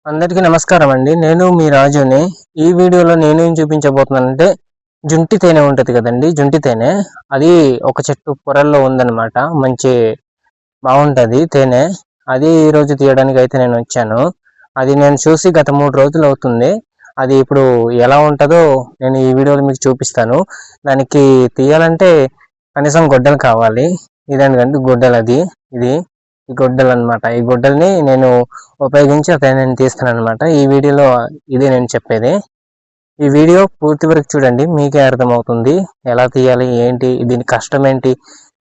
అందరికీ నమస్కారం అండి. నేను మీ రాజుని. ఈ వీడియోలో నేను ఏం చూపించబోతున్నానంటే జుంటి తేనె ఉంటుంది కదండి, జుంటి తేనె. అది ఒక చెట్టు పొరల్లో ఉందన్నమాట. మంచి బాగుంటుంది తేనె. అది ఈరోజు తీయడానికి అయితే నేను వచ్చాను. అది నేను చూసి గత 3 రోజులు అవుతుంది. అది ఇప్పుడు ఎలా ఉంటుందో నేను ఈ వీడియోలో మీకు చూపిస్తాను. దానికి తీయాలంటే కనీసం గొడ్డలు కావాలి. ఇదండి గొడ్డలు. ఇది ఈ గొడ్డలు అనమాట. ఈ గొడ్డల్ని నేను ఉపయోగించి నేను తీస్తాను అనమాట. ఈ వీడియోలో ఇదే నేను చెప్పేది. ఈ వీడియో పూర్తి వరకు చూడండి, మీకే అర్థమవుతుంది ఎలా తీయాలి, ఏంటి దీని కష్టం ఏంటి,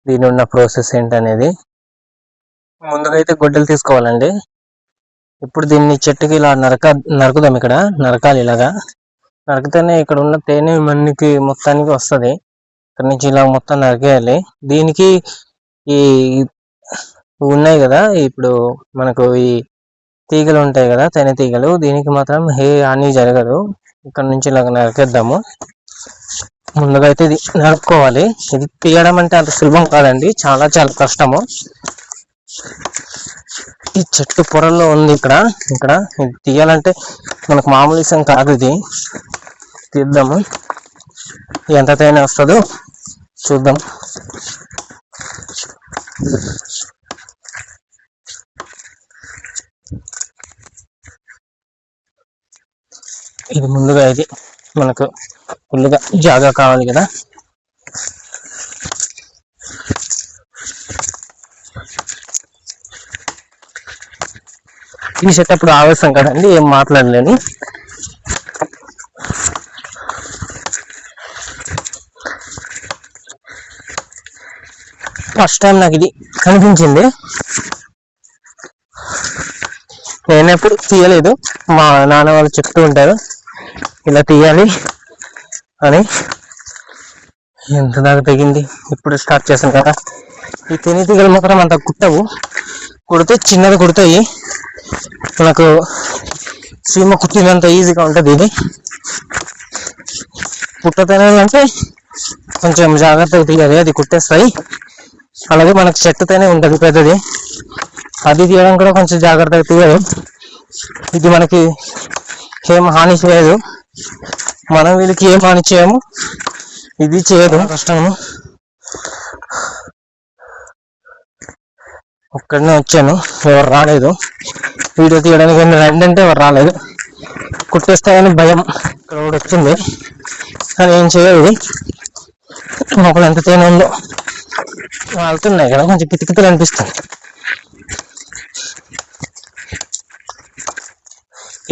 దీని ఉన్న ప్రాసెస్ ఏంటి అనేది. ముందుగా అయితే గొడ్డలు తీసుకోవాలండి. ఇప్పుడు దీన్ని చెట్టుకి ఇలా నరుకుదాం. ఇక్కడ నరకాలి. ఇలాగా నరికితేనే ఇక్కడ ఉన్న తేనె మనకి మొత్తానికి వస్తుంది. ఇక్కడ నుంచి ఇలా మొత్తం నరికేయాలి. దీనికి ఈ ఉన్నాయి కదా, ఇప్పుడు మనకు ఈ తీగలు ఉంటాయి కదా, తేనె తీగలు, దీనికి మాత్రం ఏ హాని జరగదు. ఇక్కడ నుంచి ఇలా నరికేద్దాము. ముందుగా అయితే ఇది నరుక్కోవాలి. ఇది తీయడం అంటే అంత సులభం కాదండి, చాలా చాలా కష్టము. ఈ చెట్టు పొరల్లో ఉంది ఇక్కడ ఇది తీయాలంటే మనకు మామూలు విషయం కాదు. ఇది తీద్దాము. ఎంత తేనె వస్తుందో చూద్దాం. ఇది ముందుగా ఇది మనకు ఫుల్గా జాగా కావాలి కదా. తీసేటప్పుడు ఆవేశం కదండి, ఏం మాట్లాడలేను. ఫస్ట్ టైం నాకు ఇది కనిపించింది. నేను ఎప్పుడు తీయలేదు. మా నాన్న వాళ్ళు చెప్తూ ఉంటారు ఇలా తీయాలి అని. ఎంత దాకా తెగింది, ఇప్పుడు స్టార్ట్ చేశాను కదా. ఈ తేనె తీగలు మాత్రం అంత కుట్టవు. కుడితే చిన్నది కుడతాయి. మనకు సీమ కుట్టినంత ఈజీగా ఉంటుంది. ఇది కుట్టతేనే అంటే కొంచెం జాగ్రత్తగా తీయాలి, అది కుట్టేస్తాయి. అలాగే మనకు చెట్టుతోనే ఉంటుంది పెద్దది, అది తీయడం కూడా కొంచెం జాగ్రత్తగా తీయాలి. ఇది మనకి ఏం హాని చేయదు, మనం వీళ్ళకి ఏం హాని చేయము, ఇది చేయదు. కష్టము. ఒక్కడనే వచ్చాను, ఎవరు రాలేదు వీడియో తీయడానికి. రెండంటే ఎవరు రాలేదు. కుట్టేస్తాయని భయం. ఇక్కడ కూడా వచ్చింది కానీ ఏం చేయదు. ఒకళ్ళు ఎంత తేనె ఉందో వాళ్తున్నాయి కదా, కొంచెం కితకితలు అనిపిస్తుంది.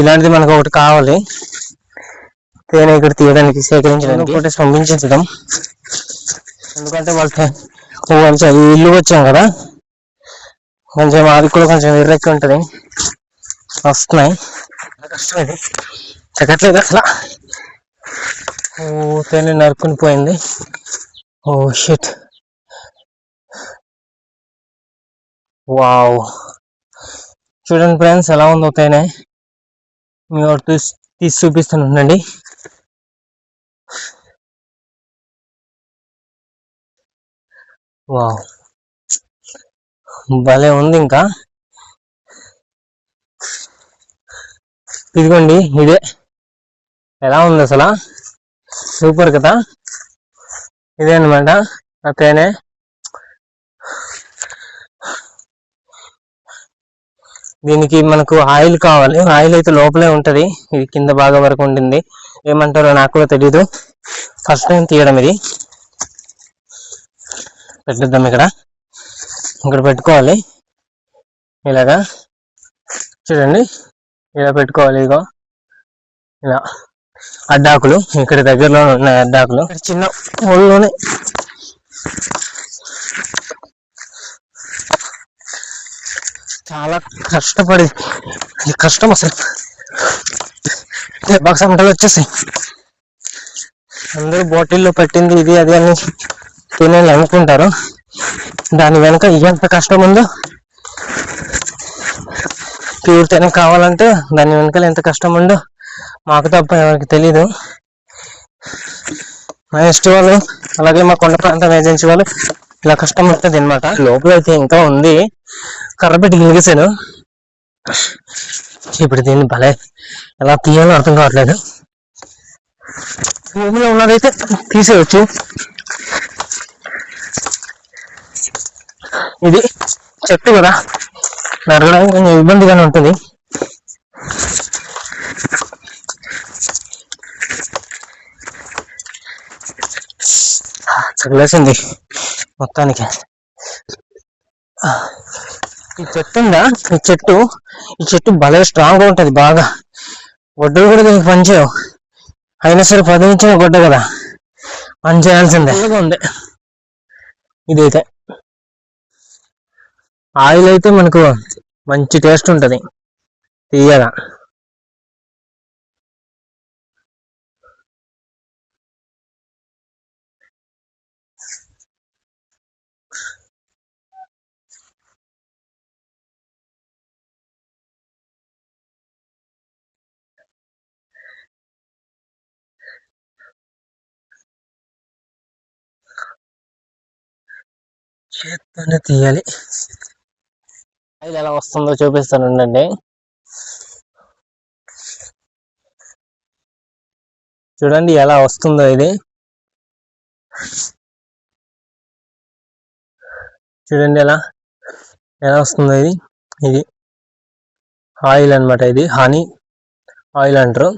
ఇలాంటిది మనకు ఒకటి కావాలి, తేనె ఇక్కడ తీయడానికి, సేకరించడానికి. ఒకటి పంపించేద్దాం. ఎందుకంటే వాళ్ళు ఇల్లు వచ్చాం కదా, కొంచెం అది కూడా కొంచెం ఎర్రెక్కి ఉంటుంది. వస్తున్నాయి. కష్టం ఇది, చెక్కట్లేదు అసలు. తేనె నరుక్కుని పోయింది. Oh shit. వావ్, చూడండి ఫ్రెండ్స్ ఎలా ఉందో తేనె. మీరు తీసి చూపిస్తాను ఉండండి. వావ్, భలే ఉంది. ఇంకా ఇదిగోండి, ఇదే. ఎలా ఉంది అసలు, సూపర్ కదా. ఇదే అనమాట ఆ తేనె. దీనికి మనకు ఆయిల్ కావాలి. ఆయిల్ అయితే లోపలే ఉంటది, ఇది కింద బాగా వరకు ఉంటుంది. ఏమంటారో నాకు కూడా తెలీదు, ఫస్ట్ టైం తీయడం. ఇది పెట్టిద్దాం. ఇక్కడ పెట్టుకోవాలి. ఇలాగా చూడండి, ఇలా పెట్టుకోవాలి. ఇదిగో ఇలా అడ్డాకులు ఇక్కడ దగ్గరలో ఉన్నాయి. అడ్డాకులు చిన్న ఊళ్ళోనే. చాలా కష్టపడి, కష్టం అసలు. బాక్స్ మంటలు వచ్చేసాయి. అందరూ బాటిల్లో పెట్టింది ఇది అది అని తినేది అనుకుంటారు. దాని వెనక ఎంత కష్టం ఉందో, ప్యూర్ తేనె కావాలంటే దాని వెనకాల ఎంత కష్టం ఉందో మాకు తప్ప ఎవరికి తెలీదు. మా ఎస్టీ వాళ్ళు, అలాగే మా కొండ ప్రాంతం ఏజెన్సీ వాళ్ళు ఇలా కష్టం ఉంటుంది అనమాట. లోపల అయితే ఇంకా ఉంది, కర్ర పెట్టి గిలిగేసాను. ఇప్పుడు దీన్ని భలే ఎలా తీయాలో అర్థం కావట్లేదు. భూమిలో ఉన్నదైతే తీసేయచ్చు. ఇది చెట్టు కదా, నరగడానికి కొంచెం ఇబ్బందిగానే ఉంటుంది. చదివేసింది మొత్తానికి. ఈ చెట్టు ఉందా, ఈ చెట్టు భలే స్ట్రాంగ్ గా ఉంటది బాగా. గొడ్డలు కూడా దీనికి పనిచేయవు, అయినా సరే 10 ఇంచుల గొడ్డ కదా, పని చేయాల్సిందే. ఉంది ఇదైతే. ఆయిల్ అయితే మనకు మంచి టేస్ట్ ఉంటది తీయగా. చేత్తోనే తీయాలి. ఆయిల్ ఎలా వస్తుందో చూపిస్తాను ఉండండి. చూడండి ఎలా వస్తుందో ఇది. చూడండి ఎలా వస్తుందో ఇది. ఇది ఆయిల్ అన్నమాట. ఇది హనీ ఆయిల్ అంటారు.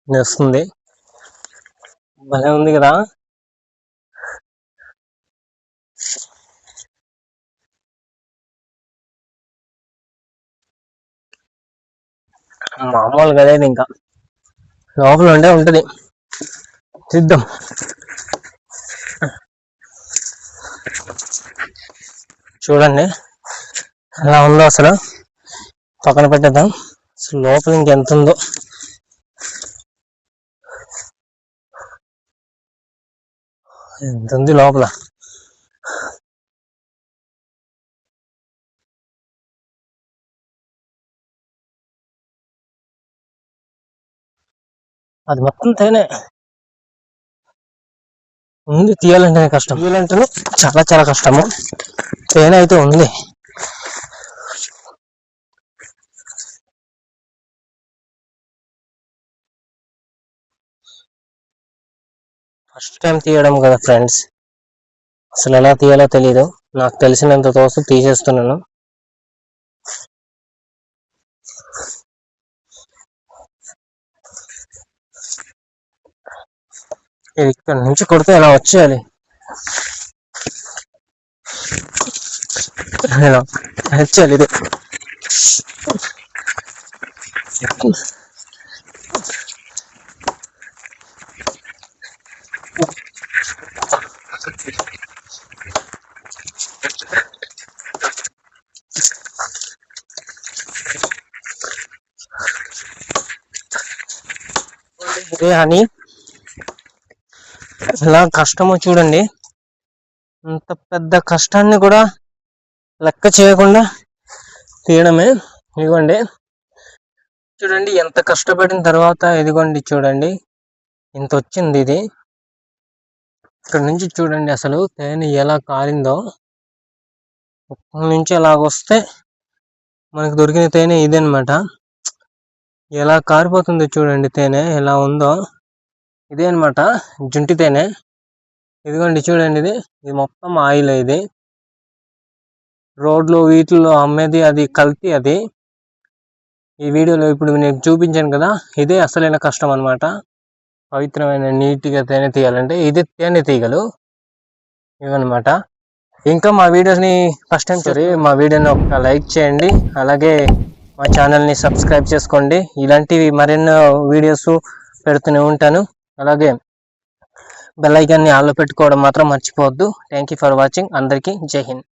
ఇది వస్తుంది, భలే ఉంది కదా. మామూలుగా లేదు, ఇంకా లోపల ఉండే ఉంటది. చూద్దాం. చూడండి ఎలా ఉందో అసలు. పక్కన పెట్టేద్దాం. అసలు లోపల ఇంకెంత ఉందో. ఎంత ఉంది లోపల. అది మొత్తం తేనె ఉంది. తీయాలంటేనే కష్టం, తీయాలంటేనే చాలా చాలా కష్టము. తేనె అయితే ఉంది. ఫస్ట్ టైం తీయడం కదా ఫ్రెండ్స్, అసలు ఎలా తీయాలో తెలీదు. నాకు తెలిసినంత తోసు తీసేస్తున్నాను. ఇది ఇక్కడ నుంచి కొడితే ఎలా వచ్చేయాలి, వచ్చేయాలి ఇది. ఇదే హనీ. ఎలా కష్టమో చూడండి. అంత పెద్ద కష్టాన్ని కూడా లెక్క చేయకుండా తీయడమే. ఇదిగోండి చూడండి ఎంత కష్టపడిన తర్వాత, ఇదిగోండి చూడండి ఇంత వచ్చింది ఇది. ఇక్కడ నుంచి చూడండి అసలు తేనె ఎలా కారిందో. ఇక్కడ నుంచి ఎలాగొస్తే మనకు దొరికిన తేనె ఇదనమాట. ఎలా కారిపోతుందో చూడండి తేనె ఎలా ఉందో. ఇదే అనమాట జుంటి తేనె. ఇదిగోండి చూడండి, ఇది మొత్తం ఆయిల్. ఇది రోడ్లు వీటిల్లో అమ్మేది, అది కల్తీ. అది ఈ వీడియోలో ఇప్పుడు నేను చూపించాను కదా, ఇదే అసలైన కష్టం అనమాట. పవిత్రమైన నీట్గా తేనె తీయాలంటే ఇదే తేనె తీగలు ఇవన్నమాట. ఇంకా మా వీడియోస్ని ఫస్ట్ టైం మా వీడియోని ఒక లైక్ చేయండి, అలాగే మా ఛానల్ని సబ్స్క్రైబ్ చేసుకోండి. ఇలాంటివి మరెన్నో వీడియోస్ పెడుతూనే ఉంటాను. అలాగే బెల్ ఐకాన్ని ఆన్లో పెట్టుకోవడం మాత్రం మర్చిపోవద్దు. Thank you for watching. అందరికీ జై హింద్.